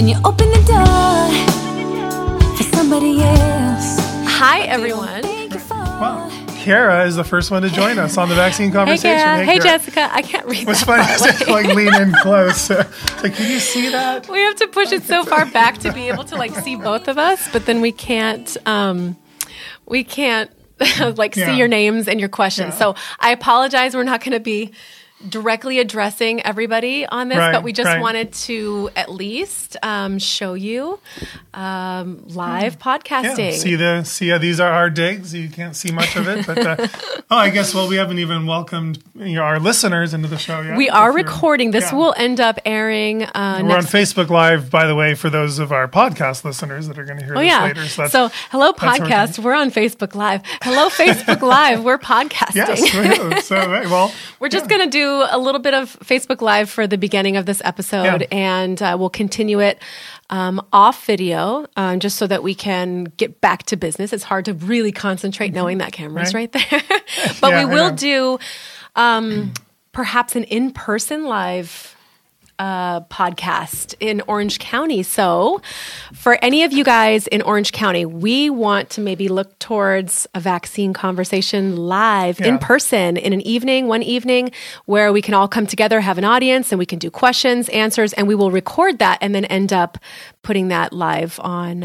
when you open the door for somebody else. Hi, everyone. Wow. Kara is the first one to join us on the vaccine conversation. Hey, Jessica. I can't read What's that. funny is to lean in close. Can you see that? We have to push it so far back to be able to see both of us, but then we can't see your names and your questions. Yeah. So I apologize. We're not going to be directly addressing everybody on this, but we just wanted to at least show you live podcasting. Yeah. See, these are our digs. You can't see much of it, but I guess we haven't even welcomed our listeners into the show yet. We are recording. This will end up airing. We're on Facebook Live, by the way, for those of our podcast listeners that are going to hear this later. So hello, podcast. We're on Facebook Live. Hello, Facebook Live. We're podcasting. Yes, we're just going to do a little bit of Facebook Live for the beginning of this episode, and we'll continue it off video, just so that we can get back to business. It's hard to really concentrate knowing that camera's right there. But we will do perhaps an in-person live podcast in Orange County. So for any of you guys in Orange County, we want to maybe look towards a vaccine conversation live in person in one evening where we can all come together, have an audience, and we can do questions, answers, and we will record that and then end up putting that live on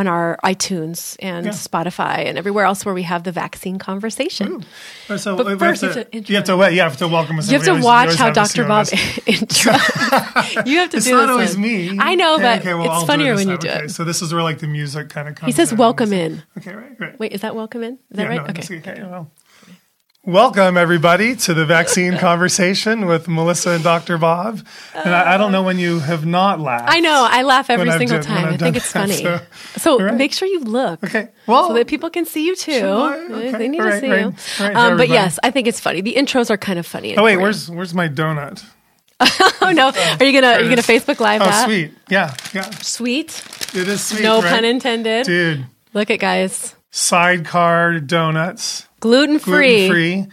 our iTunes and Spotify and everywhere else where we have the vaccine conversation. So but first, you have to welcome us. You have to watch how Dr. Bob intro. You have to it's do not this always one. me. I know, but it's funnier when you do it. So this is where the music kind of comes in. He says welcome in. Okay, right. Wait, is that welcome in? Is that right? Okay. Welcome, everybody, to the vaccine conversation with Melissa and Dr. Bob. And I don't know when you have not laughed. I know. I laugh every single time. I think it's funny. So make sure you look. Okay. Well, so that people can see you, too. Okay. They need to see you. Right, but yes, I think it's funny. The intros are kind of funny. Oh, wait. Where's my donut? Oh, no. Are you gonna Facebook Live that? Oh, sweet. Yeah. Sweet? It is sweet, no pun intended. Dude. Look at guys. Sidecar donuts. Gluten-free.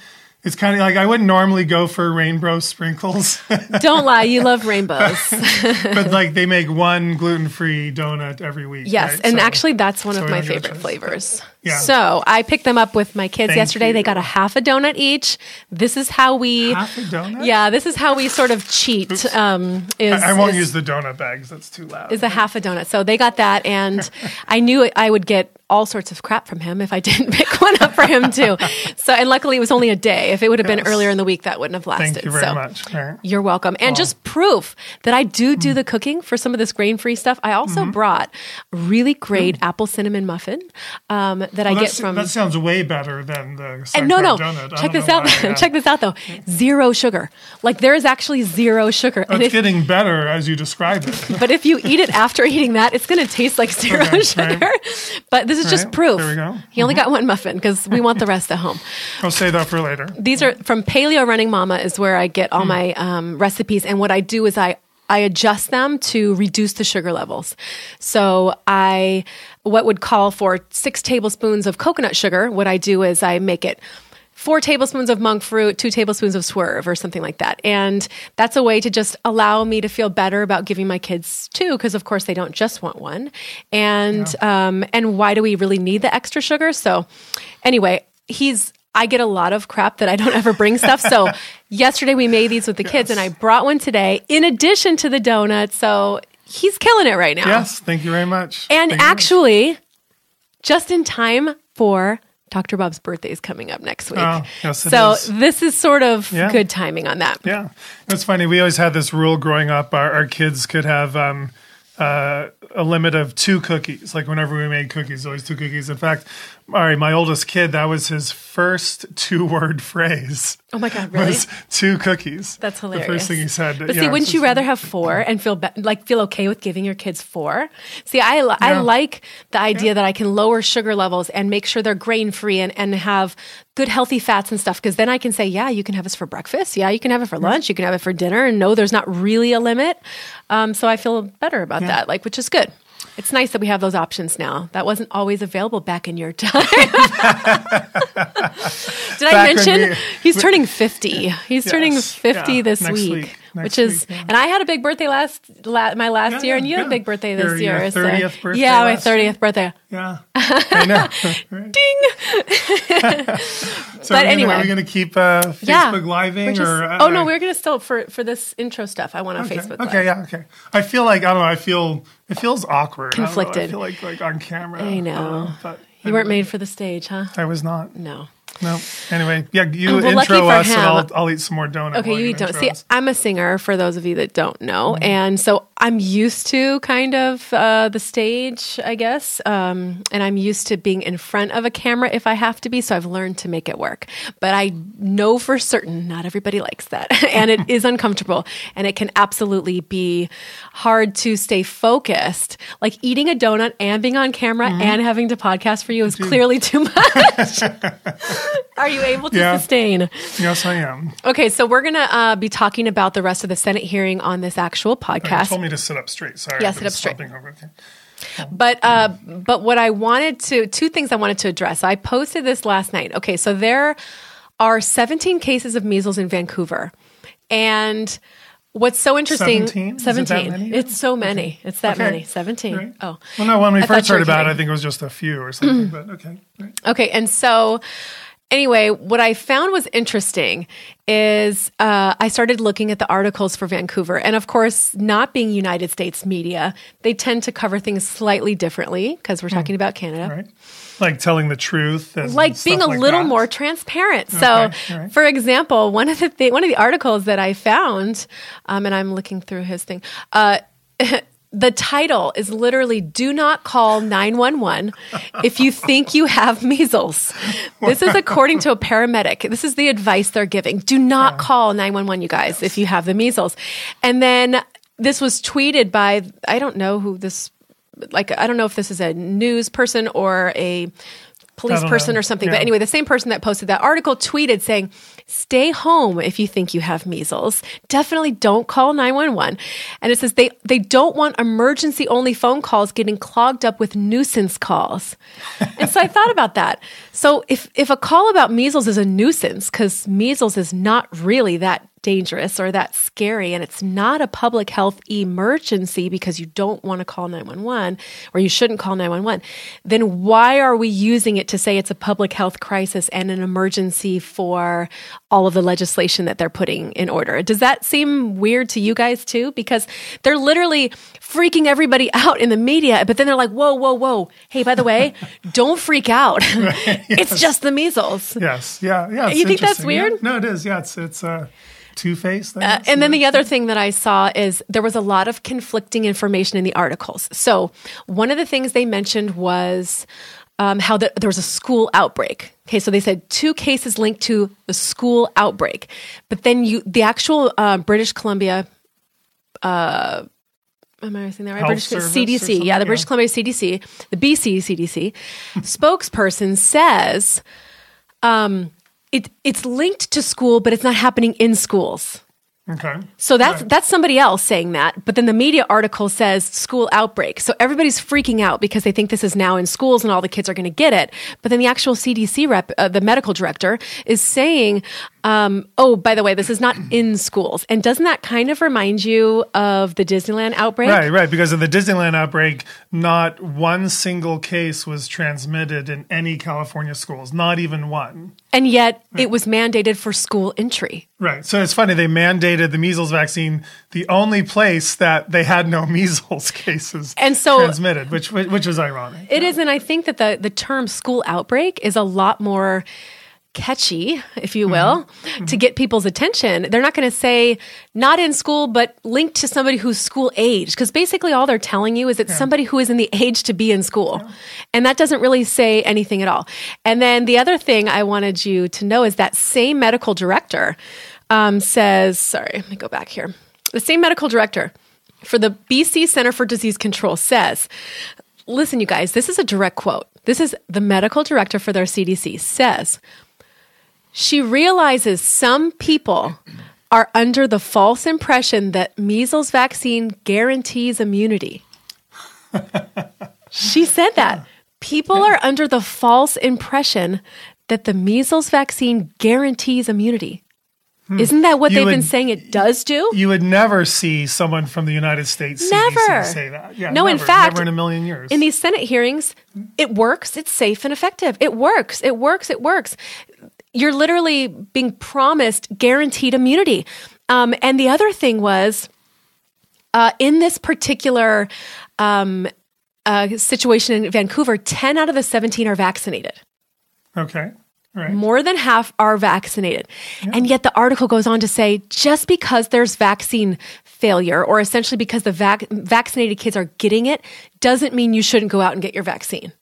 It's kind of I wouldn't normally go for rainbow sprinkles. Don't lie, you love rainbows. But they make one gluten-free donut every week. Yes, right? and actually that's one of my favorite flavors. Yeah. So I picked them up with my kids yesterday. They got a half a donut each. This is how we... Half a donut? Yeah, this is how we sort of cheat. I won't use the donut bags. That's too loud. Is a half a donut. So they got that, and I knew I would get all sorts of crap from him if I didn't pick one up for him too. So, and luckily it was only a day. If it would have been earlier in the week, that wouldn't have lasted. Thank you very much. Right. You're welcome. And just proof that I do the cooking for some of this grain-free stuff. I also brought a really great apple cinnamon muffin that I get from... That sounds way better than the donut. Check this out. Check this out though. 0 sugar. There is actually 0 sugar. And it's getting better as you describe it. But if you eat it after eating that, it's going to taste like 0 sugar. Right. But this is just proof. There we go. He only got one muffin because we want the rest at home. I'll save that for later. These are from Paleo Running Mama is where I get all my recipes. And what I do is I adjust them to reduce the sugar levels. So what would call for 6 tablespoons of coconut sugar, what I do is I make it 4 tablespoons of monk fruit, 2 tablespoons of swerve or something like that. And that's a way to just allow me to feel better about giving my kids 2, because of course they don't just want one. And why do we really need the extra sugar? So anyway, I get a lot of crap that I don't ever bring stuff. So yesterday we made these with the kids and I brought one today in addition to the donut. So he's killing it right now. Yes. Thank you very much. And actually, just in time for Dr. Bob's birthday is coming up next week. Oh, yes, it so is. this is sort of good timing on that. Yeah. It's funny. We always had this rule growing up. Our kids could have a limit of 2 cookies. Whenever we made cookies, always 2 cookies. In fact, my oldest kid, that was his first 2-word phrase. Oh my God, really? Was 2 cookies. That's hilarious. The first thing he said. But see, wouldn't you rather have 4 and feel okay with giving your kids 4? See, I like the idea that I can lower sugar levels and make sure they're grain-free and have good healthy fats and stuff, because then I can say, yeah, you can have this for breakfast. Yeah, you can have it for lunch. You can have it for dinner, and no, there's not really a limit. So I feel better about that, which is good. It's nice that we have those options now. That wasn't always available back in your time. Did I mention he's turning 50? He's turning 50 this week. which is, week, yeah. and I had a big birthday my last year, and you had a big birthday this year. Your 30th birthday. Yeah, my 30th birthday. Yeah, I know. Right. Ding. So But anyway. are we going to keep Facebook living? No, we're going to still, for this intro stuff, I want a Facebook Live. Okay, yeah, okay. I feel like, I don't know, it feels awkward. Conflicted. I feel like on camera. I know. But You weren't made for the stage, huh? I was not. No. No. Anyway, yeah, you Well, lucky intro for us, him. and I'll eat some more donuts. Okay, you eat donuts. See, I'm a singer, for those of you that don't know. And so I'm used to kind of the stage, I guess. And I'm used to being in front of a camera if I have to be. So I've learned to make it work. But I know for certain not everybody likes that. And it is uncomfortable. And it can absolutely be hard to stay focused. Like eating a donut and being on camera and having to podcast for you is clearly too much. Are you able to sustain? Yes, I am. Okay, so we're going to be talking about the rest of the Senate hearing on this actual You podcast. told me to sit up straight. Sorry. Yeah, I've sit been up straight. slumping over. Okay. But what I wanted to, two things I wanted to address. I posted this last night. Okay, so there are 17 cases of measles in Vancouver. And what's so interesting, 17? Is it that many? It's so many. Okay. It's that Okay. many. 17. Right. Oh. Well, no, when we I thought first you were heard about it, kidding. I think it was just a few or something, but okay. Right. Okay, and so anyway, what I found was interesting is I started looking at the articles for Vancouver. And of course, not being United States media, they tend to cover things slightly differently because we're talking about Canada. Right. Like telling the truth. And Like being a stuff like little that. more transparent. So, All right. for example, one of the articles that I found, and I'm looking through his thing, the title is literally "Do not call 911 if you think you have measles." This is according to a paramedic. This is the advice they're giving. Do not call 911, you guys, if you have the measles. And then this was tweeted by, I don't know who this, like, I don't know if this is a news person or a police I don't person know. or something. Yeah. But anyway, the same person that posted that article tweeted saying, "Stay home if you think you have measles. Definitely don't call 911." And it says they don't want emergency only phone calls getting clogged up with nuisance calls. And so I thought about that. So if a call about measles is a nuisance, because measles is not really that dangerous or that scary, and it's not a public health emergency because you don't want to call 911 or you shouldn't call 911, then why are we using it to say it's a public health crisis and an emergency for all of the legislation that they're putting in order? Does that seem weird to you guys too? Because they're literally freaking everybody out in the media, but then they're like, whoa, whoa, whoa. Hey, by the way, don't freak out. It's just the measles. Yes. Yeah. Yeah. It's You think that's interesting. weird? Yeah. No, it is. Yeah. It's two-faced. And then the other thing that I saw is there was a lot of conflicting information in the articles. So one of the things they mentioned was how there was a school outbreak. Okay, so they said 2 cases linked to the school outbreak. But then the actual British Columbia, am I saying that right? Health British Service or CDC, something? the British Columbia CDC, the BC CDC spokesperson says it's linked to school, but it's not happening in schools. Okay. So that's somebody else saying that. But then the media article says school outbreak. So everybody's freaking out because they think this is now in schools and all the kids are going to get it. But then the actual CDC rep, the medical director, is saying, oh, by the way, this is not in schools. And doesn't that kind of remind you of the Disneyland outbreak? Right. Because of the Disneyland outbreak, not one single case was transmitted in any California schools, not even one. And yet it was mandated for school entry. Right. So it's funny, they mandated the measles vaccine, the only place that they had no measles cases And so- transmitted, which is ironic. It is, and I think that the term school outbreak is a lot more catchy, if you will, to get people's attention. They're not going to say not in school, but linked to somebody who's school age, because basically all they're telling you is it's somebody who is in the age to be in school. And that doesn't really say anything at all. And then the other thing I wanted you to know is that same medical director says, sorry, let me go back here. The same medical director for the BC Center for Disease Control says, listen, you guys, this is a direct quote. This is the medical director for their CDC says, she realizes some people are under the false impression that measles vaccine guarantees immunity. She said that. People are under the false impression that the measles vaccine guarantees immunity. Isn't that what You they've been would- saying it does do? You would never see someone from the United States CDC Never. say that. Yeah, No, in never, fact, never in a million years. In these Senate hearings, it works. It's safe and effective. It works. It works. It works. You're literally being promised guaranteed immunity. And the other thing was, in this particular situation in Vancouver, 10 out of the 17 are vaccinated. Okay. Right. More than half are vaccinated. And yet the article goes on to say just because there's vaccine failure, or essentially because the vaccinated kids are getting it, doesn't mean you shouldn't go out and get your vaccine.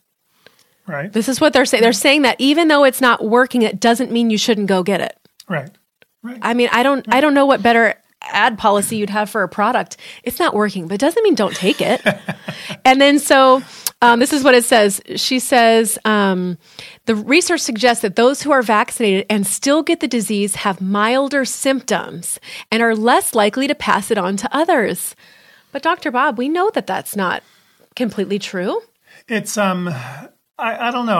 Right. This is what they're saying. They're saying that even though it's not working, it doesn't mean you shouldn't go get it. Right. Right. I mean, I don't know what better ad policy you'd have for a product. It's not working, but it doesn't mean don't take it. And then so this is what it says. She says, the research suggests that those who are vaccinated and still get the disease have milder symptoms and are less likely to pass it on to others. But Dr. Bob, we know that that's not completely true. It's I don't know.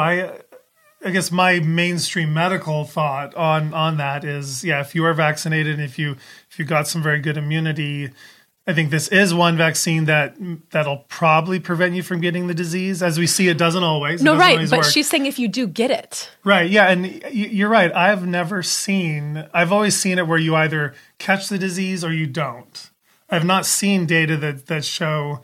I guess my mainstream medical thought on that is, if you are vaccinated and if you got some very good immunity, I think this is one vaccine that'll probably prevent you from getting the disease. As we see, it doesn't always. No, doesn't right. always But work. she's saying if you do get it. Right. Yeah. And you're right. I've always seen it where you either catch the disease or you don't. I've not seen data that show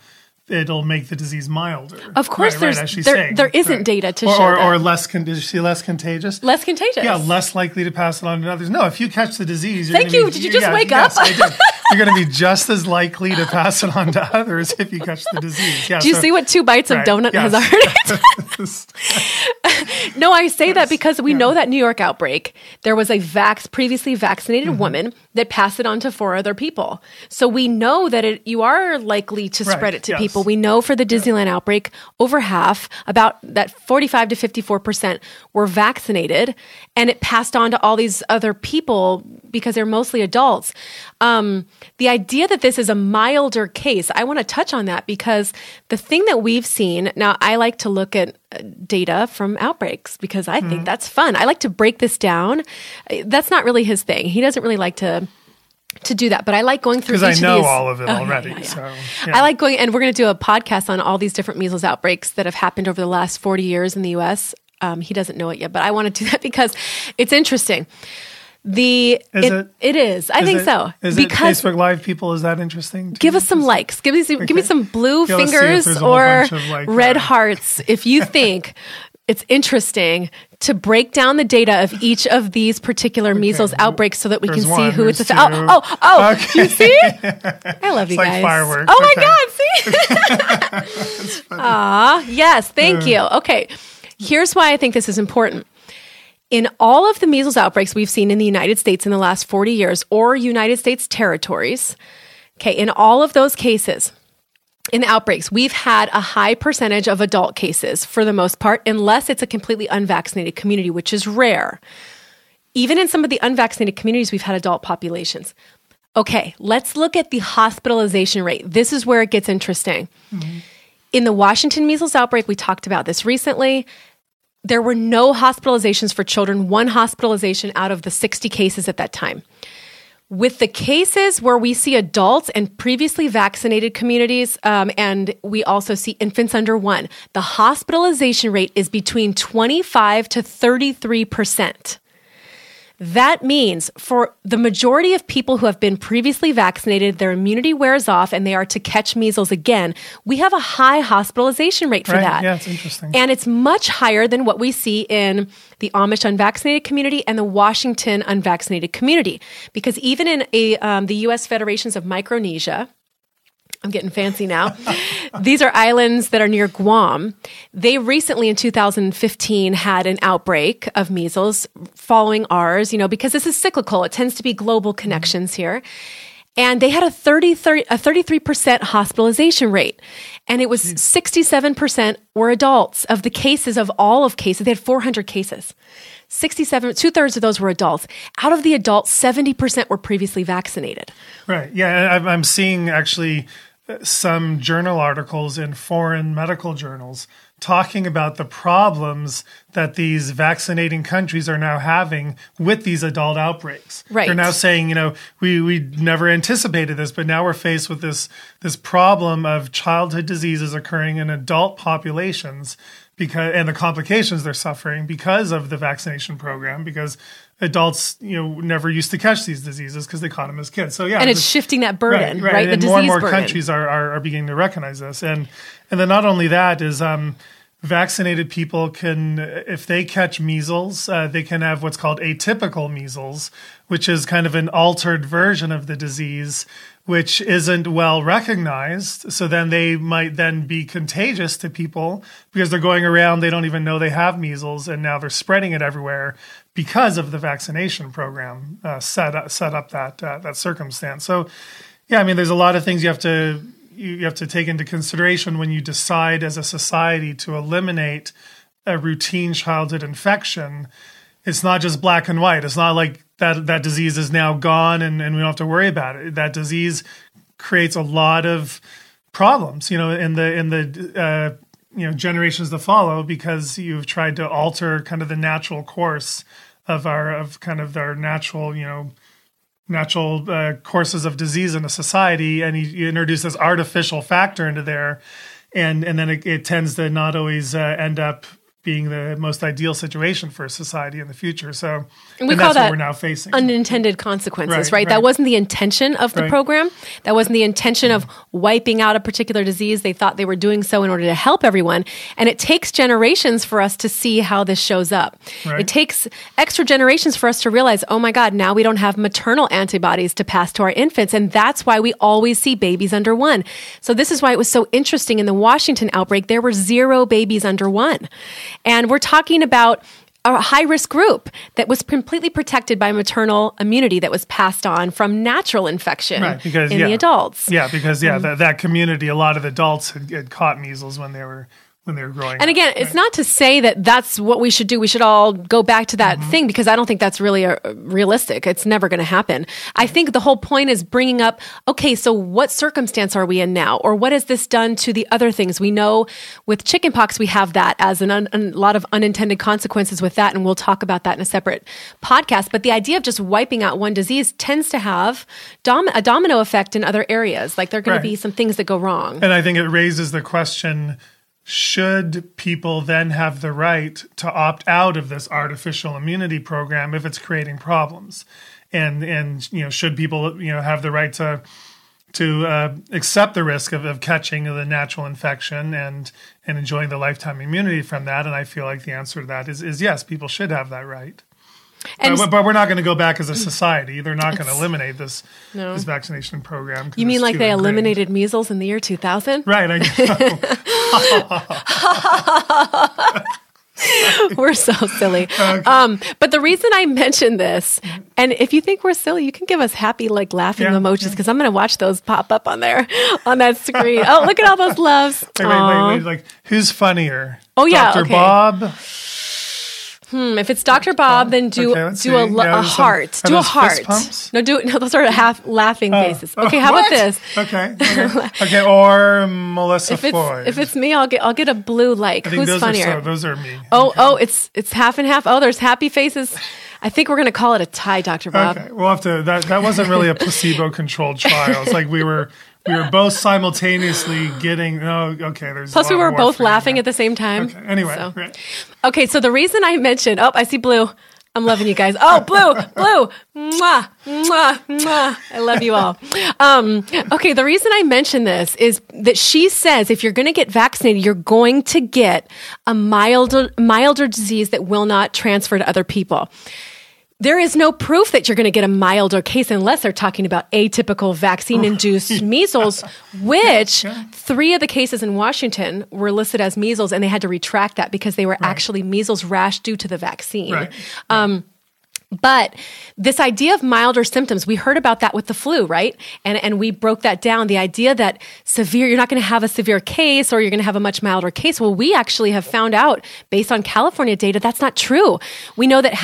it'll make the disease milder. Of course, right, as she's there saying. isn't Right. data to or, show or, that. or less. Did you see less contagious? Less contagious. Yeah, less likely to pass it on to others. No, if you catch the disease, you're Thank gonna you. be- Did you just yeah, wake yes, up? I did. You're going to be just as likely to pass it on to others if you catch the disease. Yeah. Do you see what 2 bites of Right, donut yes. has already? No, I say that because we know that New York outbreak, there was a previously vaccinated Mm-hmm. woman that passed it on to 4 other people. So we know that you are likely to Right, spread it to yes. people. We know for the Disneyland outbreak, over half, about that 45 to 54% were vaccinated, and it passed on to all these other people because they're mostly adults. The idea that this is a milder case, I want to touch on that because the thing that we've seen, now I like to look at data from outbreaks because I think that's fun. I like to break this down. That's not really his thing. He doesn't really like to do that, but I like going through each Because of I these. know all of it Oh, already. yeah. So I like going, and we're going to do a podcast on all these different measles outbreaks that have happened over the last 40 years in the U.S. He doesn't know it yet, but I want to do that because it's interesting. It is. I think so. Is because it Facebook Live people? Is that interesting? give us some likes. Give me some blue Yeah, let's see if fingers there's a whole or bunch of, like, red hearts if you think it's interesting to break down the data of each of these particular measles outbreaks so that we can There's see one, who it's there's affected. two. Oh, you see? I love you like guys. fireworks. Oh my Okay. God, see? Aw, yes, thank you. Okay, here's why I think this is important. In all of the measles outbreaks we've seen in the United States in the last 40 years or United States territories, okay, in all of those cases, in the outbreaks, we've had a high percentage of adult cases for the most part, unless it's a completely unvaccinated community, which is rare. Even in some of the unvaccinated communities, we've had adult populations. Okay, let's look at the hospitalization rate. This is where it gets interesting. Mm-hmm. In the Washington measles outbreak, we talked about this recently. There were no hospitalizations for children, 1 hospitalization out of the 60 cases at that time. With the cases where we see adults and previously vaccinated communities, and we also see infants under 1, the hospitalization rate is between 25 to 33%. That means for the majority of people who have been previously vaccinated, their immunity wears off and they are to catch measles again. We have a high hospitalization rate for that. Yeah, it's interesting. And it's much higher than what we see in the Amish unvaccinated community and the Washington unvaccinated community. Because even in the U.S. Federations of Micronesia, I'm getting fancy now. These are islands that are near Guam. They recently, in 2015, had an outbreak of measles following ours, because this is cyclical. It tends to be global connections here. And they had a 33% hospitalization rate. And it was 67% were adults of the cases, of all of cases. They had 400 cases. 2/3 of those were adults. Out of the adults, 70% were previously vaccinated. Right. Yeah. I'm seeing actually some journal articles in foreign medical journals talking about the problems that these vaccinating countries are now having with these adult outbreaks. Right. They're now saying, we never anticipated this, but now we're faced with this problem of childhood diseases occurring in adult populations and the complications they're suffering because of the vaccination program, because adults, never used to catch these diseases because they caught them as kids. So and it's shifting that burden, right? And more and more countries are beginning to recognize this, and then not only that is vaccinated people can, if they catch measles, they can have what's called atypical measles, which is kind of an altered version of the disease, which isn't well recognized. So then they might then be contagious to people because they're going around, they don't even know they have measles, and now they're spreading it everywhere because of the vaccination program set up that circumstance. So, there's a lot of things you have to take into consideration when you decide as a society to eliminate a routine childhood infection. It's not just black and white. It's not like that disease is now gone and we don't have to worry about it. That disease creates a lot of problems, in the generations that follow, because you've tried to alter kind of the natural course of our natural courses of disease in a society, and you introduce this artificial factor into there, and then it tends to not always end up being the most ideal situation for society in the future. So and that's call that what we're now facing. Unintended consequences, right? Right. That wasn't the intention of the program. That wasn't the intention of wiping out a particular disease. They thought they were doing so in order to help everyone. And it takes generations for us to see how this shows up. Right. It takes extra generations for us to realize, oh my God, now we don't have maternal antibodies to pass to our infants. And that's why we always see babies under 1. So this is why it was so interesting in the Washington outbreak. There were 0 babies under 1. And we're talking about a high-risk group that was completely protected by maternal immunity that was passed on from natural infection the adults. Yeah, because that community, a lot of adults had caught measles when they were growing up. And again, it's not to say that that's what we should do. We should all go back to that thing, because I don't think that's really realistic. It's never going to happen. I think the whole point is bringing up, okay, so what circumstance are we in now? Or what has this done to the other things? We know with chickenpox, we have that as a lot of unintended consequences with that, and we'll talk about that in a separate podcast. But the idea of just wiping out one disease tends to have a domino effect in other areas. Like there are going to be some things that go wrong. And I think it raises the question, should people then have the right to opt out of this artificial immunity program if it's creating problems? And should people have the right to accept the risk of catching the natural infection and enjoying the lifetime immunity from that? And I feel like the answer to that is yes, people should have that right. But we're not going to go back as a society. They're not going to eliminate this vaccination program. You mean like they eliminated measles in the year 2000? Right, I know. We're so silly. Okay. But the reason I mentioned this, and if you think we're silly, you can give us happy, laughing emojis, because I'm going to watch those pop up on that screen. Oh, look at all those loves. Wait. Who's funnier? Oh, yeah. Dr. Bob? If it's Dr. Bob, then do a heart. Do a heart. No, those are half laughing faces. Okay, how about this? Okay, or Melissa Floyd. If it's me, I'll get a blue like. Who's funnier? Those are me. Oh, it's half and half. Oh, there's happy faces. I think we're going to call it a tie, Dr. Bob. Okay, we'll have to. That wasn't really a placebo-controlled trial. It's like we were both simultaneously getting. Oh, okay. Plus, we were both laughing at the same time. Okay. Anyway, right. Okay. So the reason I mentioned, I see blue. I'm loving you guys. Oh, blue, mwah, mwah, mwah. I love you all. Okay, the reason I mention this is that she says if you're going to get vaccinated, you're going to get a milder disease that will not transfer to other people. There is no proof that you're going to get a milder case unless they're talking about atypical vaccine-induced measles, which 3 of the cases in Washington were listed as measles, and they had to retract that because they were actually measles rash due to the vaccine. Right. But this idea of milder symptoms, we heard about that with the flu, right? And we broke that down. The idea that you're not going to have a severe case or you're going to have a much milder case. Well, we actually have found out based on California data, that's not true. We know that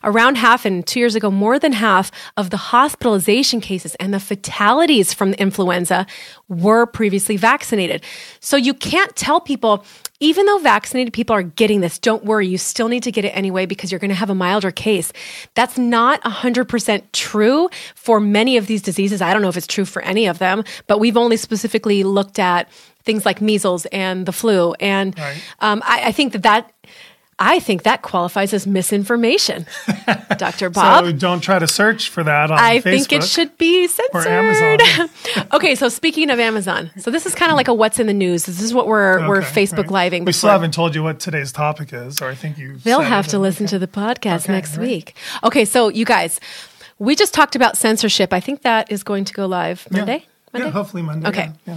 around half, and 2 years ago, more than half of the hospitalization cases and the fatalities from the influenza were previously vaccinated. So you can't tell people, even though vaccinated people are getting this, don't worry, you still need to get it anyway because you're going to have a milder case. That's not 100% true for many of these diseases. I don't know if it's true for any of them, but we've only specifically looked at things like measles and the flu. And Right. I think that qualifies as misinformation, Dr. Bob. So don't try to search for that on I Facebook. think it should be censored. Or Amazon. Okay, so speaking of Amazon, so this is kind of like a what's in the news. This is what we're Okay, Facebook right. living. We still before. haven't told you what today's topic is, or I think you. They'll said have it. to listen to the podcast Okay, next right. week. Okay, so you guys, we just talked about censorship. I think that is going to go live Monday. Yeah, hopefully Monday. Okay. Yeah.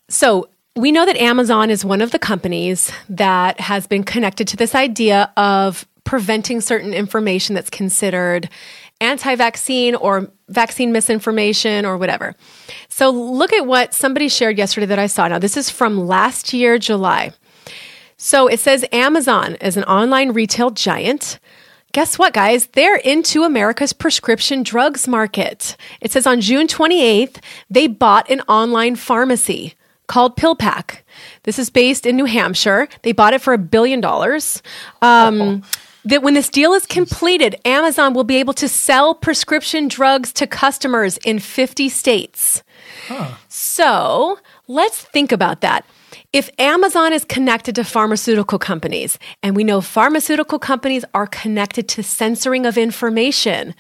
So we know that Amazon is one of the companies that has been connected to this idea of preventing certain information that's considered anti-vaccine or vaccine misinformation or whatever. So look at what somebody shared yesterday that I saw. Now, this is from last year, July. So it says Amazon is an online retail giant. Guess what, guys? They're into America's prescription drugs market. It says on June 28th, they bought an online pharmacy called PillPack. This is based in New Hampshire. They bought it for $1 billion. That when this deal is completed, Amazon will be able to sell prescription drugs to customers in 50 states. So let's think about that. If Amazon is connected to pharmaceutical companies, and we know pharmaceutical companies are connected to censoring of information,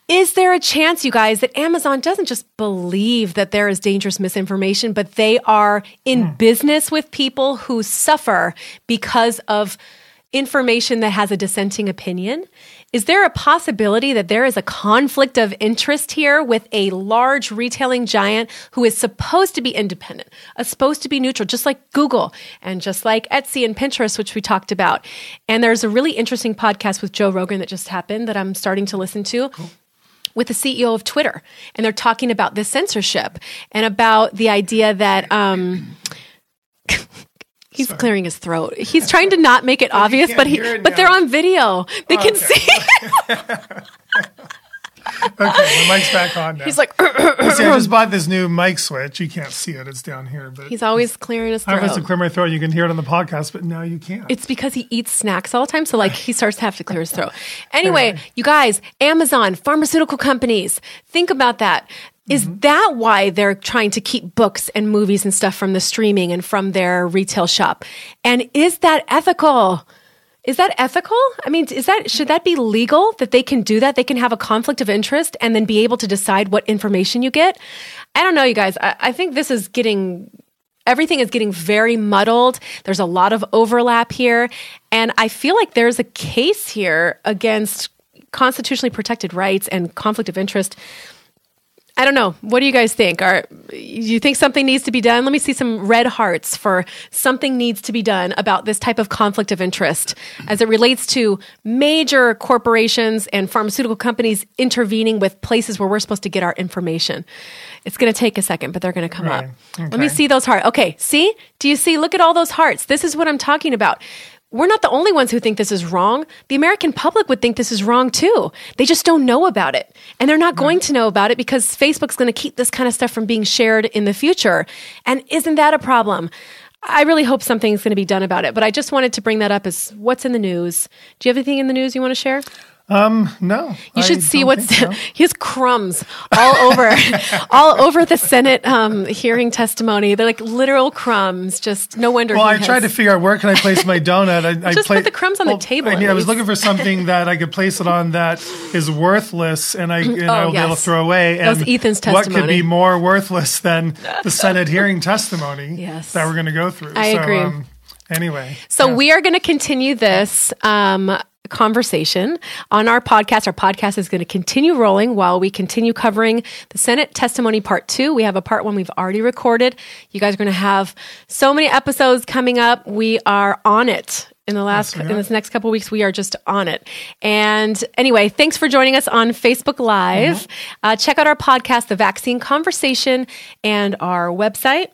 is there a chance, you guys, that Amazon doesn't just believe that there is dangerous misinformation, but they are in business with people who suffer because of information that has a dissenting opinion? Is there a possibility that there is a conflict of interest here with a large retailing giant who is supposed to be independent, supposed to be neutral, just like Google and just like Etsy and Pinterest, which we talked about? And there's a really interesting podcast with Joe Rogan that just happened that I'm starting to listen to. Cool. With the CEO of Twitter, and they're talking about this censorship and about the idea that he's clearing his throat. He's trying to not make it obvious, but they're on video. They can see. Okay, the mic's back on now. He's like, See, I just bought this new mic switch. You can't see it; it's down here. But he's always clearing his I throat. was to clear my throat. You can hear it on the podcast, but now you can't. It's because he eats snacks all the time. So like he starts to have to clear his throat. Anyway, you guys, Amazon, pharmaceutical companies, think about that. Is that why they're trying to keep books and movies and stuff from the streaming and from their retail shop? And is that ethical? Is that ethical? I mean, should that be legal that they can do that? They can have a conflict of interest and then be able to decide what information you get? I don't know, you guys. I think this is everything is getting very muddled. There's a lot of overlap here. And I feel like there's a case here against constitutionally protected rights and conflict of interest. I don't know. What do you guys think? You think something needs to be done? Let me see some red hearts for something needs to be done about this type of conflict of interest as it relates to major corporations and pharmaceutical companies intervening with places where we're supposed to get our information. It's going to take a second, but they're going to come up. Okay. Let me see those hearts. Okay, see? Do you see? Look at all those hearts. This is what I'm talking about. We're not the only ones who think this is wrong. The American public would think this is wrong too. They just don't know about it. And they're not going to know about it because Facebook's going to keep this kind of stuff from being shared in the future. And isn't that a problem? I really hope something's going to be done about it. But I just wanted to bring that up as what's in the news. Do you have anything in the news you want to share? No. You should see what's he has crumbs all over the Senate hearing testimony. They're like literal crumbs. Just no wonder. Well, I tried to figure out where can I place my donut. I just put the crumbs on the table. I was looking for something that I could place it on that is worthless, and I'll be able to throw away. And that was Ethan's testimony. What could be more worthless than the Senate hearing testimony Yes. that we're going to go through? I agree. Anyway, so we are going to continue this conversation on our podcast. Our podcast is going to continue rolling while we continue covering the Senate testimony part 2. We have a part 1 we've already recorded. You guys are going to have so many episodes coming up. We are on it. In this next couple of weeks, we are just on it. And anyway, thanks for joining us on Facebook Live. Check out our podcast, The Vaccine Conversation, and our website.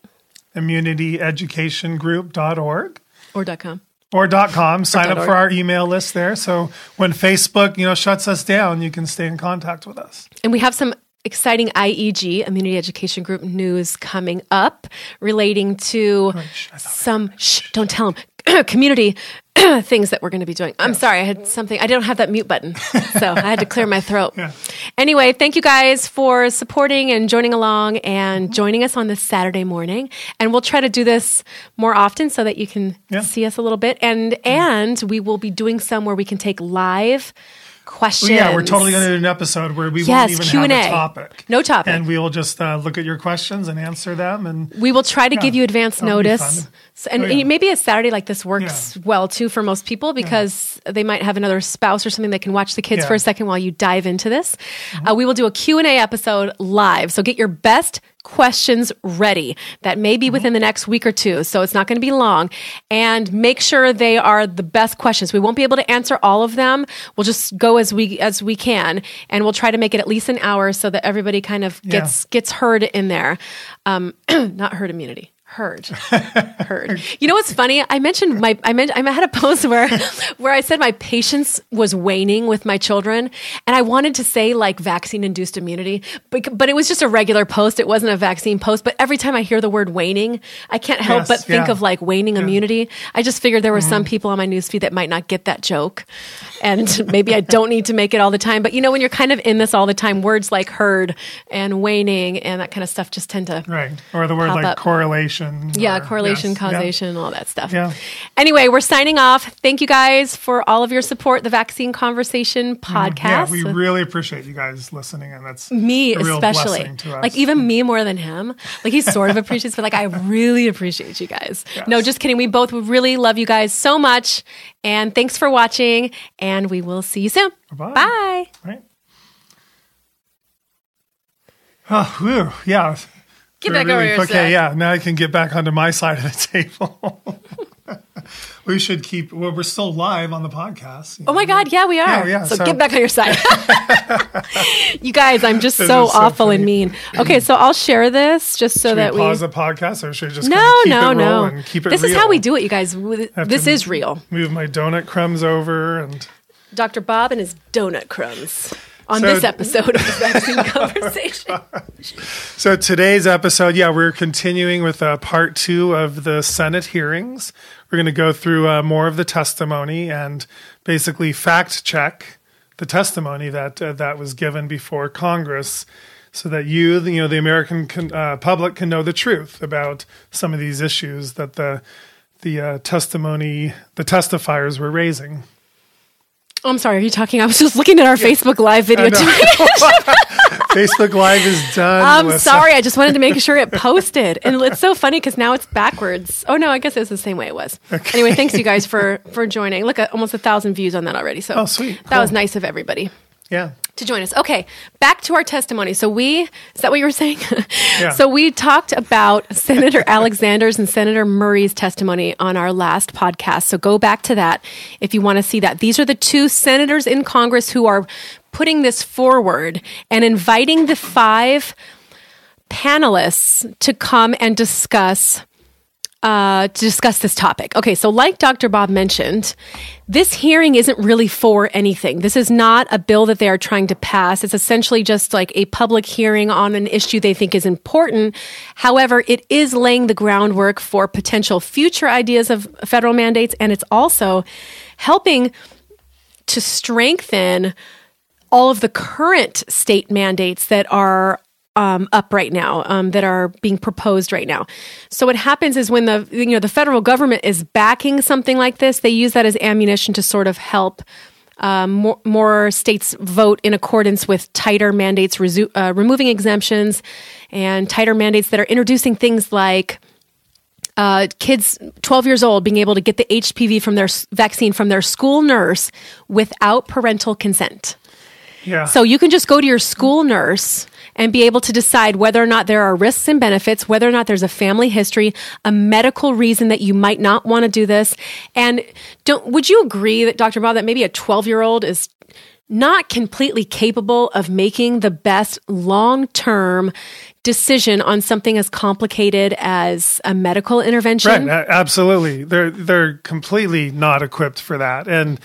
immunityeducationgroup.org. Or .com. Or .com. Sign up for our email list there. So when Facebook, shuts us down, you can stay in contact with us. And we have some exciting IEG, Immunity Education Group news coming up relating to don't tell them, community things that we're going to be doing. I'm sorry, I don't have that mute button, so I had to clear my throat. Yeah. Anyway, thank you guys for supporting and joining along and joining us on this Saturday morning. And we'll try to do this more often so that you can see us a little bit. And we will be doing some where we can take live questions. Well, yeah, we're totally going to do an episode where we won't even Q&A. have a topic. No topic. And we will just look at your questions and answer them. And we will try to give you advance notice. So, and maybe a Saturday like this works well too for most people because they might have another spouse or something that can watch the kids for a second while you dive into this. We will do a Q&A episode live. So get your best questions ready. That may be within the next week or two, so it's not going to be long. And make sure they are the best questions. We won't be able to answer all of them. We'll just go as we can, and we'll try to make it at least an hour so that everybody kind of gets heard in there. Not herd immunity. Heard. You know what's funny? I had a post where I said my patience was waning with my children, and I wanted to say like vaccine induced immunity, but it was just a regular post. It wasn't a vaccine post. But every time I hear the word waning, I can't help but think of like waning immunity. I just figured there were some people on my newsfeed that might not get that joke, and maybe I don't need to make it all the time. But you know, when you're kind of in this all the time, words like herd and waning and that kind of stuff just tend to or the word like up. correlation. Correlation, causation, all that stuff. Yeah. Anyway, we're signing off. Thank you guys for all of your support, the Vaccine Conversation podcast. Yeah, we really appreciate you guys listening, and that's me a real especially. blessing to us. Like even me more than him. Like he sort of appreciates, but like I really appreciate you guys. Yes. No, just kidding. We both really love you guys so much, and thanks for watching. And we will see you soon. Bye-bye. Bye. Right. Oh, whew, yeah. Get back over here. Okay, yeah. Now I can get back onto my side of the table. We should keep. Well, we're still live on the podcast. Oh my God, yeah, we are. Yeah. So get back on your side. You guys, I'm just This so is so awful funny. and mean. Okay, so I'll share this just so Should that we pause the podcast, or should I just No, keep no, it no. rolling, keep it This real? is how we do it, you guys. Have This to is real. Move my donut crumbs over and. Dr. Bob and his donut crumbs on So- this episode of the Vaccine Conversation. So today's episode, we're continuing with part 2 of the Senate hearings. We're going to go through more of the testimony and basically fact check the testimony that was given before Congress, so that the American public can know the truth about some of these issues that the testifiers were raising. Oh, I'm sorry, are you talking? I was just looking at our Facebook Live video too. Facebook Live is done. I'm Melissa. sorry, I just wanted to make sure it posted. And it's so funny because now it's backwards. Oh no, I guess it's the same way it was. Okay. Anyway, thanks you guys for joining. Look at almost 1,000 views on that already. So sweet. That was nice of everybody Yeah. to join us. Okay, back to our testimony. So is that what you were saying? Yeah. So we talked about Senator Alexander's and Senator Murray's testimony on our last podcast. So go back to that if you want to see that. These are the two senators in Congress who are putting this forward and inviting the 5 panelists to come and discuss this topic. Okay, so like Dr. Bob mentioned, this hearing isn't really for anything. This is not a bill that they are trying to pass. It's essentially just like a public hearing on an issue they think is important. However, it is laying the groundwork for potential future ideas of federal mandates, and it's also helping to strengthen all of the current state mandates that are up right now, that are being proposed right now. So what happens is when the federal government is backing something like this, they use that as ammunition to sort of help more states vote in accordance with tighter mandates, removing exemptions, and tighter mandates that are introducing things like kids 12 years old being able to get the HPV from their vaccine from their school nurse without parental consent. Yeah. So you can just go to your school nurse and be able to decide whether or not there are risks and benefits, whether or not there's a family history, a medical reason that you might not want to do this. And would you agree that, Dr. Bob, that maybe a 12-year-old is not completely capable of making the best long-term decision on something as complicated as a medical intervention? Right, absolutely. They're completely not equipped for that. And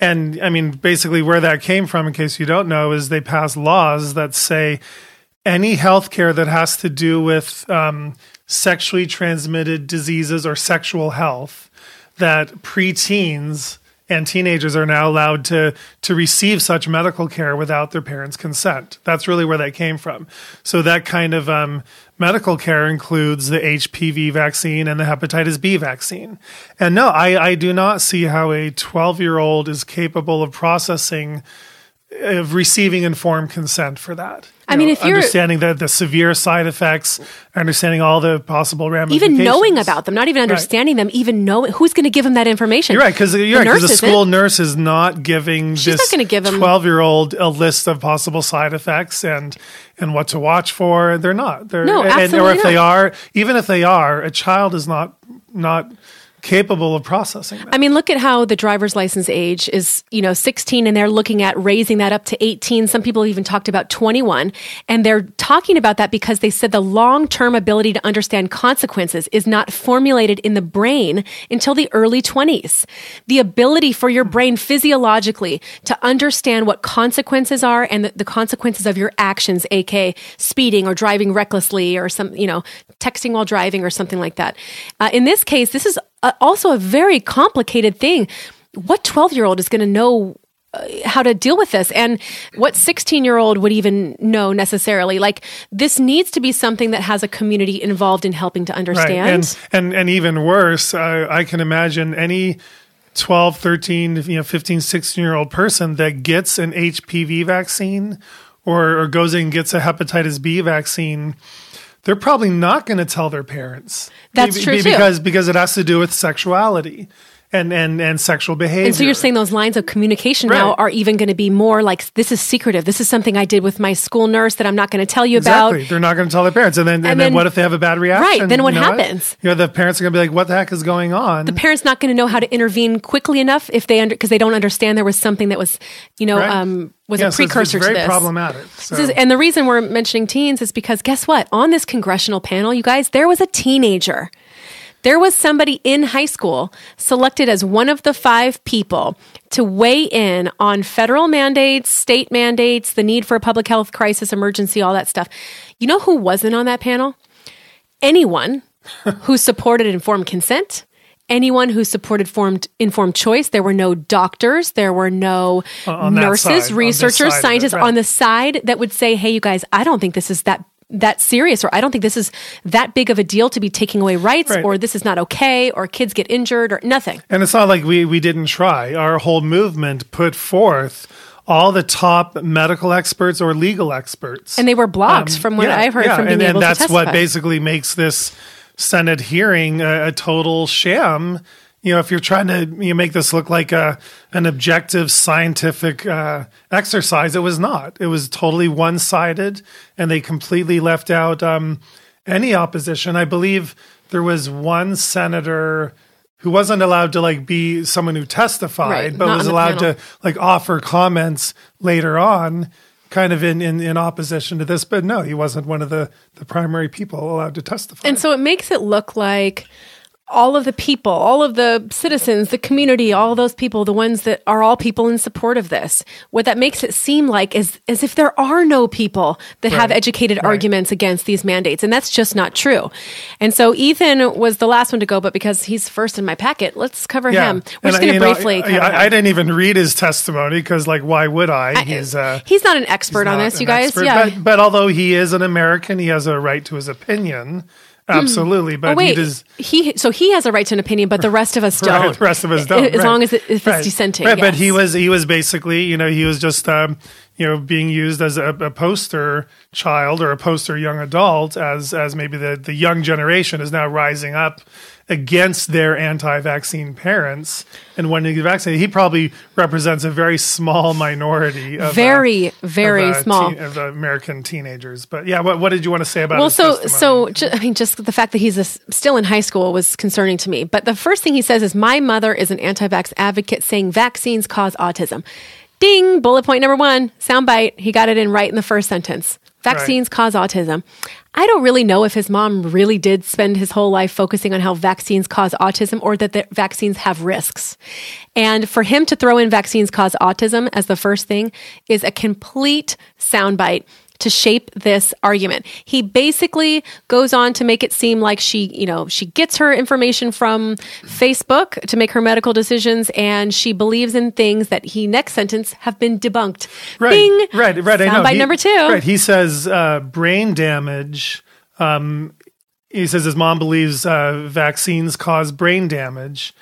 I mean, basically where that came from, in case you don't know, is they passed laws that say any healthcare that has to do with sexually transmitted diseases or sexual health, that preteens and teenagers are now allowed to receive such medical care without their parents' consent. That's really where that came from. So that kind of medical care includes the HPV vaccine and the hepatitis B vaccine. And no, I do not see how a 12-year-old is capable of receiving informed consent for that. I mean, if you're understanding the severe side effects, understanding all the possible ramifications, even knowing about them, not even understanding them, even knowing who's going to give them that information. You're right, because the school nurse is not giving this 12-year-old a list of possible side effects and what to watch for. They're not. Absolutely or if not. they are, even if they are, a child is not capable of processing that. I mean, look at how the driver's license age is, 16, and they're looking at raising that up to 18. Some people even talked about 21, and they're talking about that because they said the long-term ability to understand consequences is not formulated in the brain until the early 20s. The ability for your brain physiologically to understand what consequences are and the consequences of your actions, aka speeding or driving recklessly or texting while driving or something like that. In this case, this is also a very complicated thing. What 12-year-old is going to know how to deal with this, and what 16-year-old would even know necessarily? Like, this needs to be something that has a community involved in helping to understand. Right. And even worse, I can imagine any 12, 13, 15, 16-year-old person that gets an HPV vaccine or goes and gets a hepatitis B vaccine, they're probably not going to tell their parents. That's true too. Because it has to do with sexuality and sexual behavior. And so you're saying those lines of communication now are even going to be more like, this is secretive. This is something I did with my school nurse that I'm not going to tell you about. Exactly. They're not going to tell their parents. And then what if they have a bad reaction? Right. Then what happens? The parents are going to be like, what the heck is going on? The parents not going to know how to intervene quickly enough because they don't understand there was something that was, was a precursor it's to this. Very problematic. So. And the reason we're mentioning teens is because guess what? On this congressional panel, you guys, there was a teenager. There was somebody in high school selected as one of the 5 people to weigh in on federal mandates, state mandates, the need for a public health crisis, emergency, all that stuff. You know who wasn't on that panel? Anyone who supported informed consent. Anyone who supported informed choice. There were no doctors. There were no nurses, researchers, scientists on the side that would say, hey, you guys, I don't think this is that serious, or I don't think this is that big of a deal to be taking away rights, or this is not okay, or kids get injured, or nothing. And it's not like we didn't try. Our whole movement put forth all the top medical experts or legal experts. And they were blocked from what I've heard from being able to testify. And that's what basically makes this Senate hearing a total sham. If you're trying to make this look like an objective scientific exercise, it was not. It was totally one-sided, and they completely left out any opposition. I believe there was one senator who wasn't allowed to be someone who testified, but was allowed to offer comments later on, kind of in opposition to this. But no, he wasn't one of the primary people allowed to testify. And so it makes it look like all of the people, all of the citizens, the community, all those people, the ones that are all people in support of this, what that makes it seem like is as if there are no people that have educated arguments against these mandates. And that's just not true. And so Ethan was the last one to go, but because he's first in my packet, let's cover him. We're just going to briefly cover him. I didn't even read his testimony because, why would I? He's not an expert on this, you guys. Expert, but although he is an American, he has a right to his opinion. Absolutely, but he has a right to an opinion, but the rest of us don't. Right, the rest of us don't. As long as it's dissenting. Right, yes. But he was basically, he was just being used as a poster child or a poster young adult as maybe the young generation is now rising up against their anti-vaccine parents and wanting to get vaccinated. He probably represents a very small minority of very small of American teenagers. But what did you want to say about his testimony? Just the fact that he's still in high school was concerning to me. But the first thing he says is, my mother is an anti-vax advocate saying vaccines cause autism. Ding! Bullet point number 1, soundbite. He got it in right in the first sentence. Vaccines cause autism. I don't really know if his mom really did spend his whole life focusing on how vaccines cause autism or that the vaccines have risks. And for him to throw in vaccines cause autism as the first thing is a complete soundbite to shape this argument. He basically goes on to make it seem like she gets her information from Facebook to make her medical decisions, and she believes in things that next sentence have been debunked. Right, Bing! right. I know. Soundbite number 2. Right. He says brain damage. He says his mom believes vaccines cause brain damage,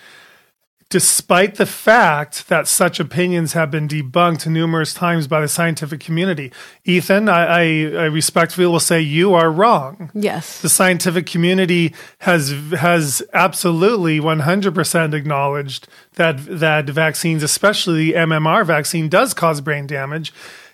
despite the fact that such opinions have been debunked numerous times by the scientific community. Ethan, I respectfully will say you are wrong. Yes. The scientific community has absolutely 100% acknowledged that vaccines, especially the MMR vaccine, does cause brain damage.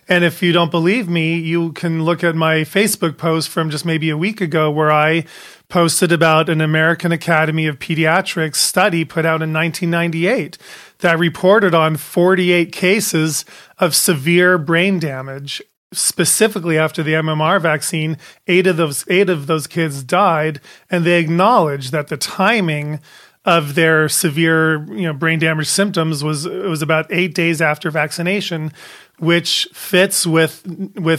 And if you don't believe me, you can look at my Facebook post from just maybe a week ago where I posted about an American Academy of Pediatrics study put out in 1998 that reported on 48 cases of severe brain damage. Specifically after the MMR vaccine, eight of those kids died, and they acknowledged that the timing of their severe, brain damage symptoms was about 8 days after vaccination, which fits with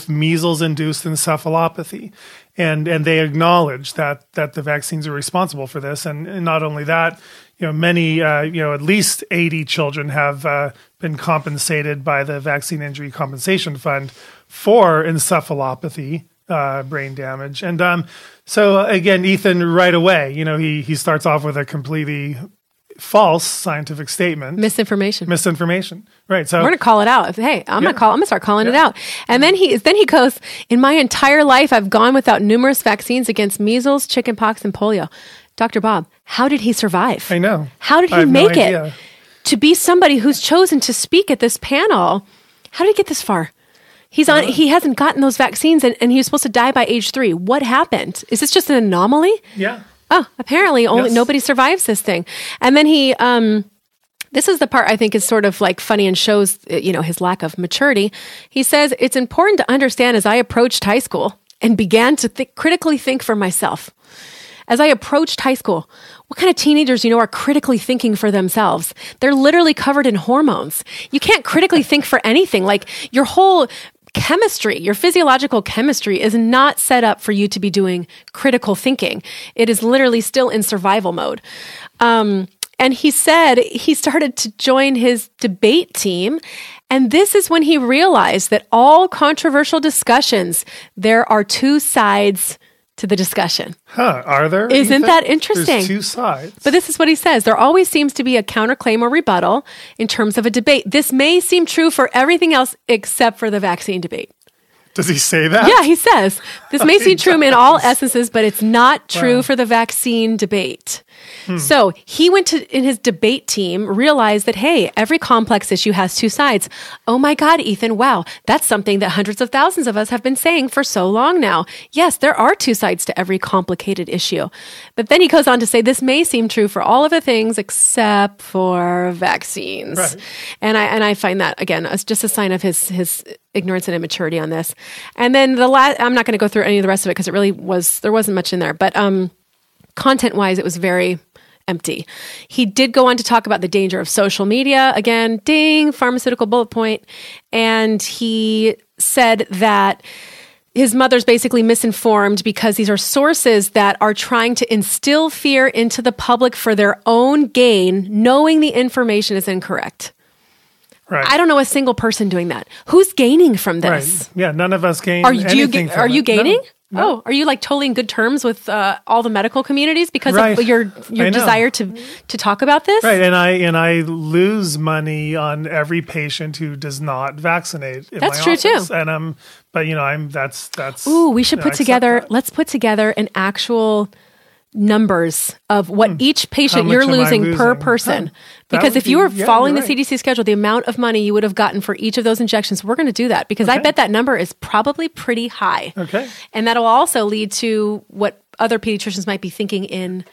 measles-induced encephalopathy, and they acknowledge that the vaccines are responsible for this, and not only that, many at least 80 children have been compensated by the Vaccine Injury Compensation Fund for encephalopathy. Brain damage. And so again, Ethan, right away, he starts off with a completely false scientific statement. Misinformation. Right. So we're going to call it out. Hey, I'm going to start calling it out. And then he goes, in my entire life, I've gone without numerous vaccines against measles, chickenpox, and polio. Dr. Bob, how did he survive? I know. How did he make it to be somebody who's chosen to speak at this panel? How did he get this far? He hasn't gotten those vaccines, and he was supposed to die by age 3. What happened? Is this just an anomaly? Yeah. Oh, apparently nobody survives this thing. And then he, this is the part I think is sort of like funny and shows, his lack of maturity. He says, it's important to understand as I approached high school and began to critically think for myself. As I approached high school, what kind of teenagers, are critically thinking for themselves? They're literally covered in hormones. You can't critically think for anything. Like your whole chemistry, your physiological chemistry is not set up for you to be doing critical thinking. It is literally still in survival mode. And he said he started to join his debate team. And this is when he realized that all controversial discussions, there are 2 sides to the discussion. Are there? Isn't that interesting? There's 2 sides. But this is what he says. There always seems to be a counterclaim or rebuttal in terms of a debate. This may seem true for everything else except for the vaccine debate. Does he say that? Yeah, he says. This may seem true in all essences, but it's not true for the vaccine debate. So he went in his debate team, realized that, hey, every complex issue has 2 sides. Oh my God, Ethan, wow, that's something that hundreds of thousands of us have been saying for so long now. Yes, there are 2 sides to every complicated issue. But then he goes on to say, this may seem true for all of the things except for vaccines. Right. And I find that, again, as just a sign of his ignorance and immaturity on this. And then I'm not going to go through any of the rest of it because there wasn't much in there, but content-wise, it was very empty. He did go on to talk about the danger of social media. Again, ding, pharmaceutical bullet point. And he said that his mother's basically misinformed because these are sources that are trying to instill fear into the public for their own gain, knowing the information is incorrect. Right. I don't know a single person doing that. Who's gaining from this? Right. Yeah, none of us gain anything from it. Are you gaining? No. Oh, are you like totally in good terms with all the medical communities because of your desire to talk about this? Right, and I lose money on every patient who does not vaccinate. That's true office. too. And that's. Ooh, we should put together. Let's put together an actual numbers of what each patient you're losing per person. Because if you were following the CDC schedule, the amount of money you would have gotten for each of those injections, we're going to do that because I bet that number is probably pretty high. Okay. And that'll also lead to what other pediatricians might be thinking in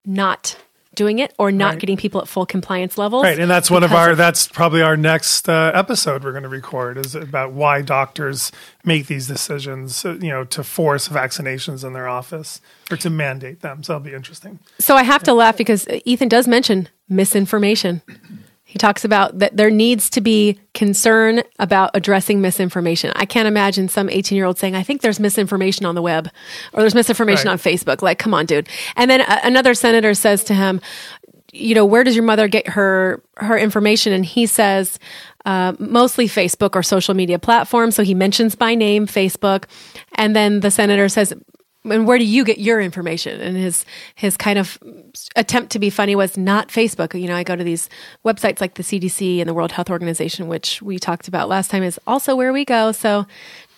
not doing it or not getting people at full compliance levels. Right. And that's that's probably our next episode we're going to record is about why doctors make these decisions, to force vaccinations in their office or to mandate them. So that'll be interesting. So I have to laugh because Ethan does mention misinformation. He talks about that there needs to be concern about addressing misinformation. I can't imagine some 18-year-old saying, I think there's misinformation on the web or there's misinformation on Facebook. Like, come on, dude. And then another senator says to him, where does your mother get her information? And he says, mostly Facebook or social media platforms. So he mentions by name Facebook. And then the senator says, and where do you get your information? And his kind of attempt to be funny was not Facebook. I go to these websites like the CDC and the World Health Organization, which we talked about last time, is also where we go. So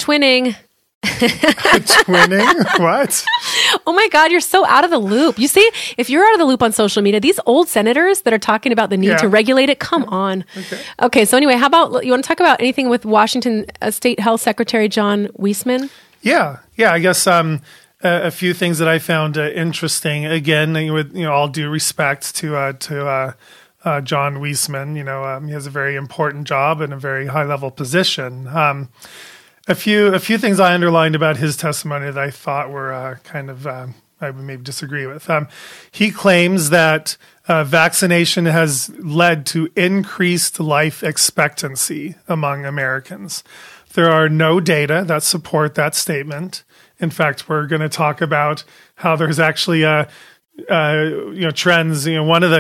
twinning. Twinning? What? Oh my God, you're so out of the loop. You see, if you're out of the loop on social media, these old senators that are talking about the need to regulate it, come on. Okay, so anyway, how about, you want to talk about anything with Washington State Health Secretary John Weisman? Yeah, I guess a few things that I found interesting. Again, with all due respect to John Weisman, he has a very important job and a very high level position. A few things I underlined about his testimony that I thought were I would maybe disagree with. He claims that vaccination has led to increased life expectancy among Americans. There are no data that support that statement. In fact, we're going to talk about how there's actually trends. One of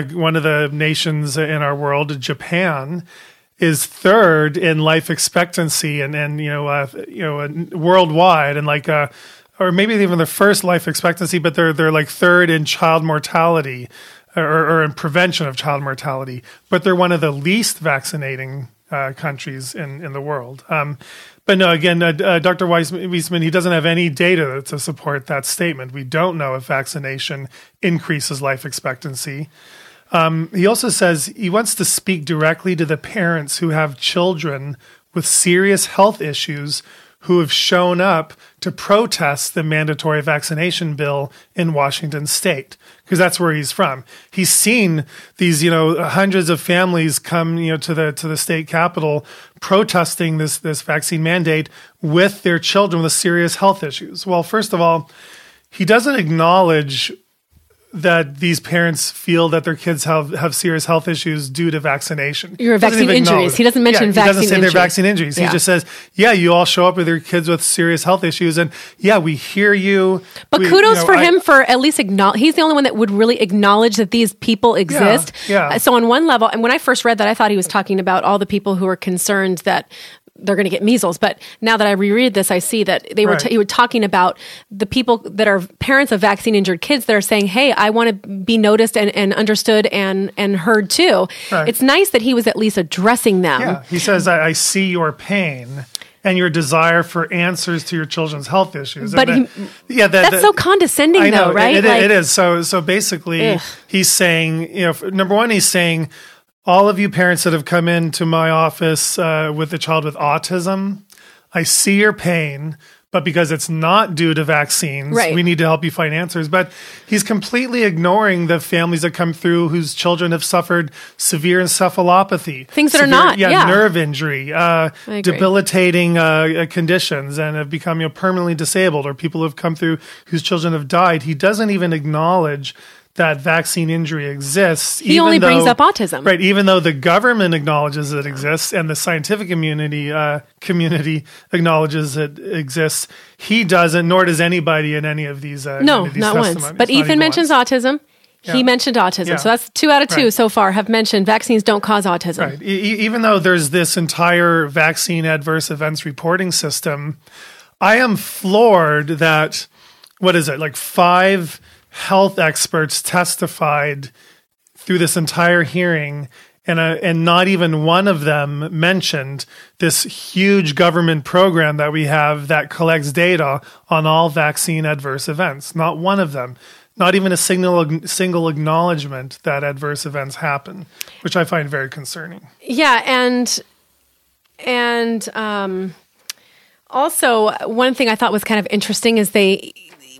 the nations in our world, Japan, is third in life expectancy and worldwide, and or maybe even the first life expectancy, but they're like third in child mortality or in prevention of child mortality. But they're one of the least vaccinating countries in the world. But no, again, Dr. Weisman, he doesn't have any data to support that statement. We don't know if vaccination increases life expectancy. He also says he wants to speak directly to the parents who have children with serious health issues who have shown up to protest the mandatory vaccination bill in Washington State, because that's where he's from. He's seen these, hundreds of families come, to the state capitol protesting this vaccine mandate with their children with serious health issues. Well, first of all, he doesn't acknowledge that these parents feel that their kids have serious health issues due to vaccination. Vaccine injuries. He doesn't mention vaccine injuries. He doesn't say they're vaccine injuries. He just says, you all show up with your kids with serious health issues, and we hear you. But kudos for him for at least acknowledge. He's the only one that would really acknowledge that these people exist. Yeah. So on one level, and when I first read that, I thought he was talking about all the people who are concerned that they're going to get measles. But now that I reread this, I see that he were talking about the people that are parents of vaccine injured kids that are saying, hey, I want to be noticed and understood and heard too. Right. It's nice that he was at least addressing them. Yeah, he says, I see your pain and your desire for answers to your children's health issues. But that's so condescending, though, right? It is. So basically, he's saying, number one, he's saying, all of you parents that have come into my office with a child with autism, I see your pain, but because it's not due to vaccines, we need to help you find answers. But he's completely ignoring the families that come through whose children have suffered severe encephalopathy. Things that are not, nerve injury, debilitating conditions, and have become permanently disabled, or people who have come through whose children have died. He doesn't even acknowledge that vaccine injury exists. He only brings up autism. Right, even though the government acknowledges it exists and the scientific community acknowledges it exists, he doesn't, nor does anybody in any of these not once. But Ethan mentions autism. Yeah. He mentioned autism. Yeah. So that's 2 out of 2 so far have mentioned vaccines don't cause autism. Right. Even though there's this entire vaccine adverse events reporting system, I am floored that, 5 health experts testified through this entire hearing, and not even one of them mentioned this huge government program that we have that collects data on all vaccine adverse events. Not one of them. Not even a single acknowledgement that adverse events happen, which I find very concerning. Yeah, and also one thing I thought was kind of interesting is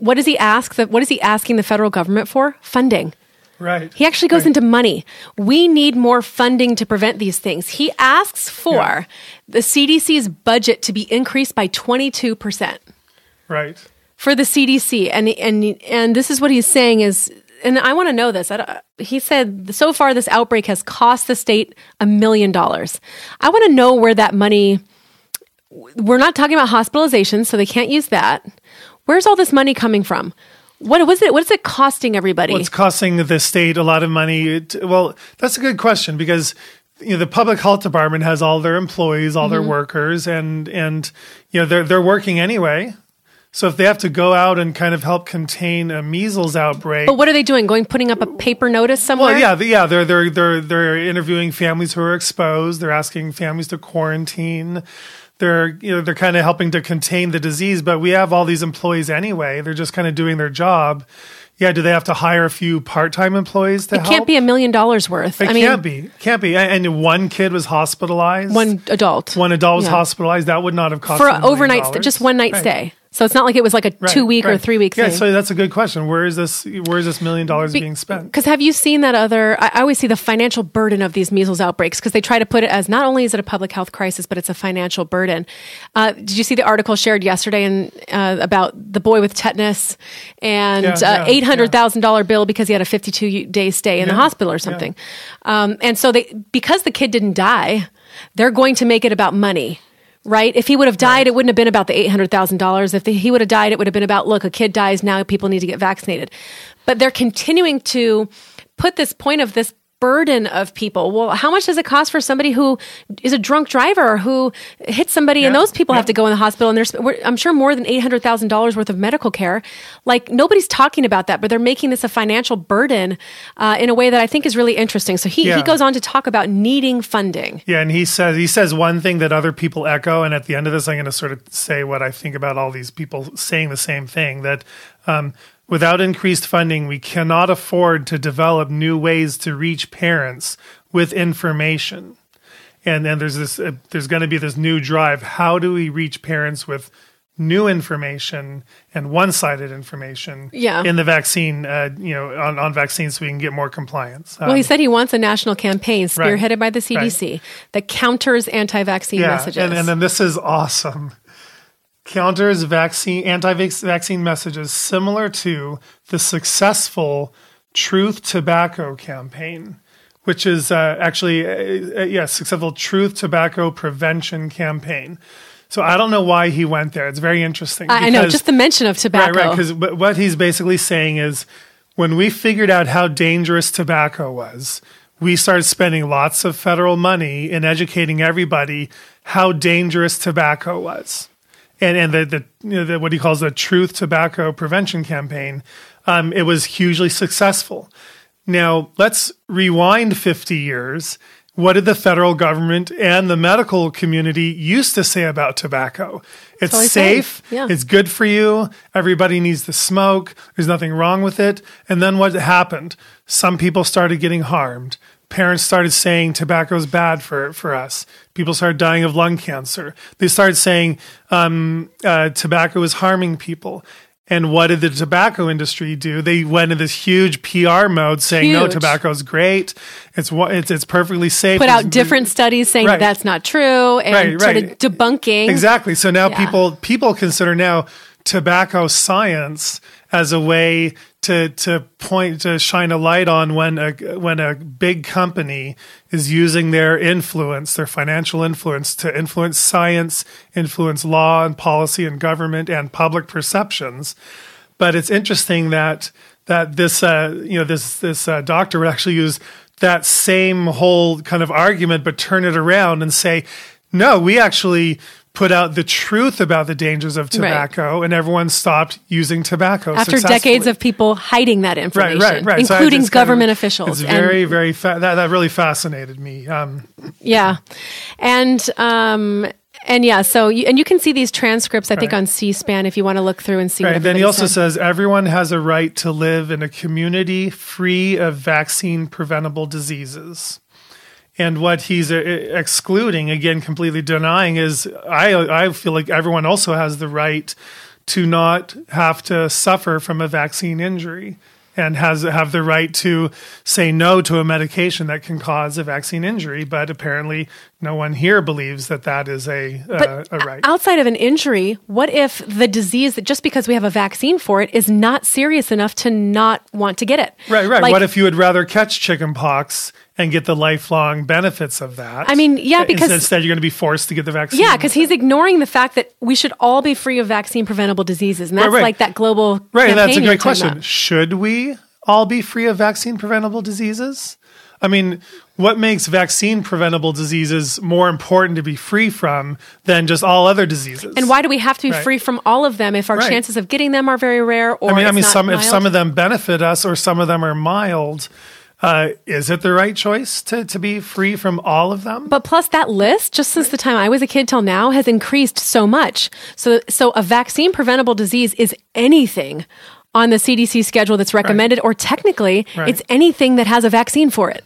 what does he ask? What is he asking the federal government for? Funding. Right. He actually goes into money. We need more funding to prevent these things. He asks for the CDC's budget to be increased by 22%. Right. For the CDC. And this is what he's saying is, and I want to know this. He said so far this outbreak has cost the state $1 million. I want to know where that money. We're not talking about hospitalization, so they can't use that. Where's all this money coming from? What was it? What is it costing everybody? Well, it's costing the state a lot of money. Well, that's a good question because the public health department has all their employees, all their workers, and they're working anyway. So if they have to go out and kind of help contain a measles outbreak, but what are they doing? Putting up a paper notice somewhere? Well, they're interviewing families who are exposed. They're asking families to quarantine. They're kind of helping to contain the disease, but we have all these employees anyway. They're just kind of doing their job. Yeah, do they have to hire a few part-time employees to help? It can't be $1 million worth. Can't be. And one kid was hospitalized. One adult was hospitalized. That would not have cost for $1 million. overnight, just one night stay. So it's not like it was like a 2-week or 3-week thing. Yeah, so that's a good question. Where is this $1 million being spent? Because have you seen that I always see the financial burden of these measles outbreaks because they try to put it as not only is it a public health crisis, but it's a financial burden. Did you see the article shared yesterday about the boy with tetanus and $800,000 bill because he had a 52-day stay in the hospital or something? Yeah. And so because the kid didn't die, they're going to make it about money. Right? If he would have died, it wouldn't have been about the $800,000. If he would have died, it would have been about, look, a kid dies, now people need to get vaccinated. But they're continuing to put this point of this burden of people. Well, how much does it cost for somebody who is a drunk driver who hits somebody and those people have to go in the hospital and there's, I'm sure, more than $800,000 worth of medical care. Like nobody's talking about that, but they're making this a financial burden in a way that I think is really interesting. So he goes on to talk about needing funding. Yeah, and he says one thing that other people echo, and at the end of this, I'm going to sort of say what I think about all these people saying the same thing, that without increased funding, we cannot afford to develop new ways to reach parents with information. And then there's going to be this new drive. How do we reach parents with new information and one-sided information in the vaccine, on vaccines so we can get more compliance? Well, he said he wants a national campaign spearheaded by the CDC that counters anti-vaccine messages. And then this is awesome. Counters anti-vaccine messages similar to the successful Truth Tobacco campaign, which is successful Truth Tobacco Prevention campaign. So I don't know why he went there. It's very interesting. I know, just the mention of tobacco. Right, because what he's basically saying is when we figured out how dangerous tobacco was, we started spending lots of federal money in educating everybody how dangerous tobacco was. And the what he calls the Truth Tobacco Prevention campaign, it was hugely successful. Now, let's rewind 50 years. What did the federal government and the medical community used to say about tobacco? It's safe. Yeah. It's good for you. Everybody needs to smoke. There's nothing wrong with it. And then what happened? Some people started getting harmed. Parents started saying tobacco is bad for us. People started dying of lung cancer. They started saying tobacco is harming people. And what did the tobacco industry do? They went into this huge PR mode saying, no, tobacco is great. It's perfectly safe. Put out different studies saying that's not true and sort of debunking. Exactly. So now people consider now tobacco science as a way to shine a light on when a big company is using their influence, their financial influence, to influence science, influence law and policy and government and public perceptions. But it's interesting that this doctor would actually use that same whole kind of argument, but turn it around and say, no, we actually put out the truth about the dangers of tobacco, and everyone stopped using tobacco after decades of people hiding that information, including government officials. It's very, very that really fascinated me. So you can see these transcripts, I think, on C-SPAN if you want to look through and see. Right. Then he also says everyone has a right to live in a community free of vaccine preventable diseases. And what he's excluding, again, completely denying, is I feel like everyone also has the right to not have to suffer from a vaccine injury and have the right to say no to a medication that can cause a vaccine injury. But apparently No one here believes that is a right. Outside of an injury, what if the disease that just because we have a vaccine for it is not serious enough to not want to get it? Right. Like, what if you would rather catch chickenpox and get the lifelong benefits of that? I mean, yeah, because instead you're going to be forced to get the vaccine. Yeah, because he's ignoring the fact that we should all be free of vaccine preventable diseases, and that's like that global campaign. That's a you're great talking question. about. Should we all be free of vaccine preventable diseases? I mean, what makes vaccine preventable diseases more important to be free from than just all other diseases? And why do we have to be free from all of them if our chances of getting them are very rare? Or if some of them benefit us or some of them are mild, is it the right choice to be free from all of them? But plus that list, just since the time I was a kid till now, has increased so much. So a vaccine preventable disease is anything on the CDC schedule that's recommended, or technically it's anything that has a vaccine for it.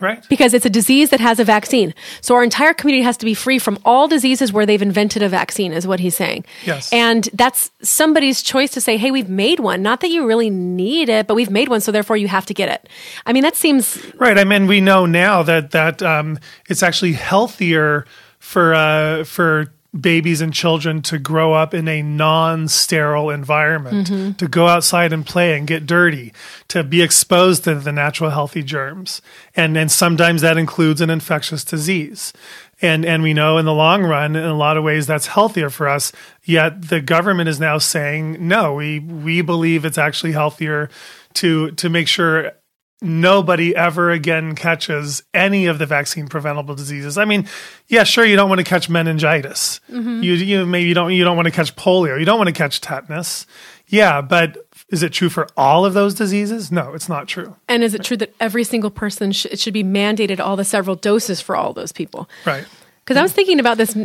Right. Because it's a disease that has a vaccine. So our entire community has to be free from all diseases where they've invented a vaccine, is what he's saying. Yes. And that's somebody's choice to say, hey, we've made one. Not that you really need it, but we've made one, so therefore you have to get it. I mean, that seems... Right. I mean, we know now that it's actually healthier for babies and children to grow up in a non-sterile environment, to go outside and play and get dirty, to be exposed to the natural healthy germs. And sometimes that includes an infectious disease. And we know in the long run, in a lot of ways, that's healthier for us. Yet the government is now saying, no, we believe it's actually healthier to make sure nobody ever again catches any of the vaccine preventable diseases. I mean, yeah, sure, you don't want to catch meningitis. You maybe don't want to catch polio. You don't want to catch tetanus. Yeah, but is it true for all of those diseases? No, it's not true. And is it true that every single person it should be mandated all the several doses for all those people? Right. Because I was thinking about this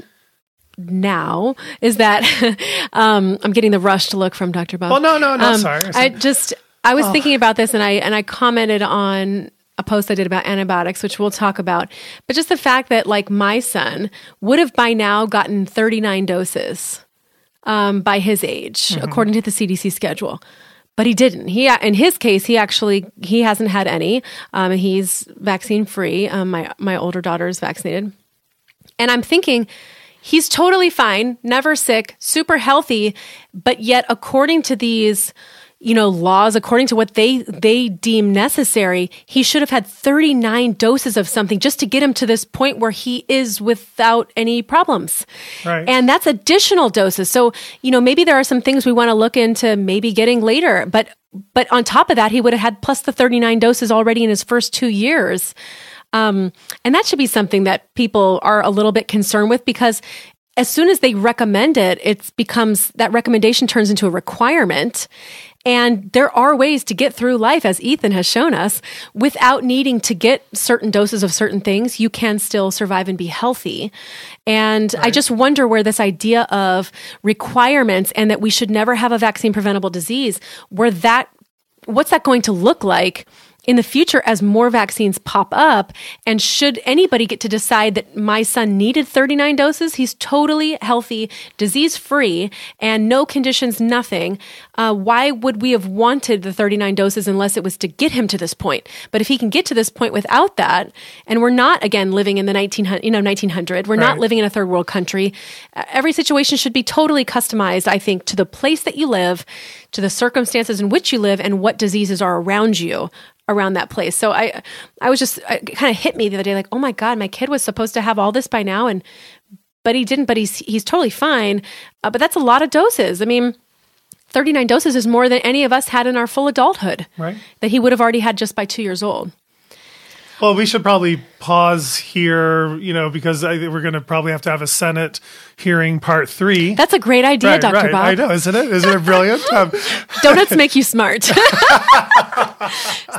now, is that I'm getting the rushed look from Dr. Bob. Well, no, sorry. I was thinking about this, and I commented on a post I did about antibiotics, which we'll talk about. But just the fact that, like, my son would have by now gotten 39 doses by his age, according to the CDC schedule. But he didn't. In his case, he hasn't had any. He's vaccine free. My older daughter is vaccinated, and I'm thinking he's totally fine, never sick, super healthy. But yet, according to these laws, according to what they deem necessary, he should have had 39 doses of something just to get him to this point where he is without any problems. Right. And that's additional doses. So, maybe there are some things we want to look into maybe getting later, but on top of that, he would have had plus the 39 doses already in his first 2 years. And that should be something that people are a little bit concerned with, because as soon as they recommend it, that recommendation turns into a requirement. And there are ways to get through life, as Ethan has shown us, without needing to get certain doses of certain things. You can still survive and be healthy. And I just wonder where this idea of requirements and that we should never have a vaccine preventable disease, what's that going to look like in the future as more vaccines pop up? And should anybody get to decide that my son needed 39 doses, he's totally healthy, disease-free, and no conditions, nothing, why would we have wanted the 39 doses unless it was to get him to this point? But if he can get to this point without that, and we're not, again, living in the 1900, we're not living in a third world country, every situation should be totally customized, I think, to the place that you live, to the circumstances in which you live, and what diseases are around you, around that place. So it kind of hit me the other day, like, oh my God, my kid was supposed to have all this by now, but he didn't, but he's totally fine. But that's a lot of doses. I mean, 39 doses is more than any of us had in our full adulthood, right? That he would have already had just by 2 years old. Well, we should probably pause here, because we're going to probably have to have a Senate hearing part 3. That's a great idea, Dr. Bob. I know, isn't it? Isn't it brilliant? Donuts make you smart.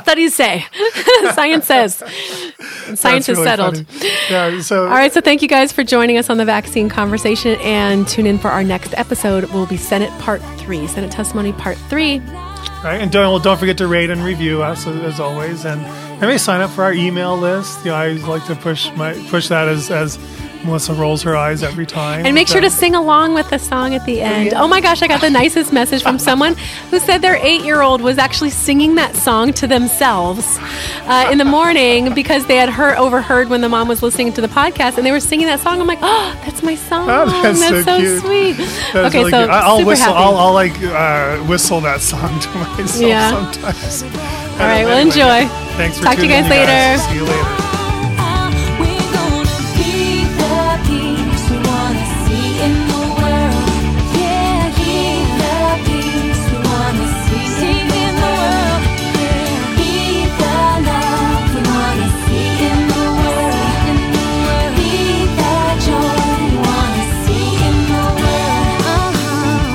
Studies say. Science says. Science is really settled. Yeah, all right, so thank you guys for joining us on the vaccine conversation, and tune in for our next episode. Will be Senate part 3, Senate testimony part 3. Right, and don't forget to rate and review us as always, and maybe sign up for our email list. I always like to push that as Melissa rolls her eyes every time. And make sure to sing along with the song at the end. Oh my gosh, I got the nicest message from someone who said their 8-year-old was actually singing that song to themselves in the morning because they had overheard when the mom was listening to the podcast, and they were singing that song. I'm like, oh, that's my song. Oh, that's so cute. Sweet. That's okay, really so cute. I'll super whistle. happy. I'll like whistle that song to myself sometimes. All right, well, enjoy. Thanks for Talk to you tuning guys in, later. See you later. We're gonna be the peace we wanna see in the world. Yeah, be the peace we wanna see in the world. Be the love we wanna see in the world. Be the joy we wanna see in the world.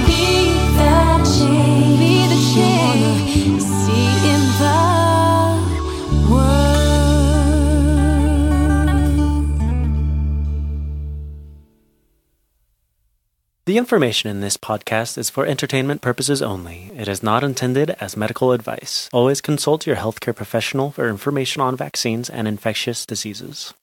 Be the change we wanna see in the world. The information in this podcast is for entertainment purposes only. It is not intended as medical advice. Always consult your healthcare professional for information on vaccines and infectious diseases.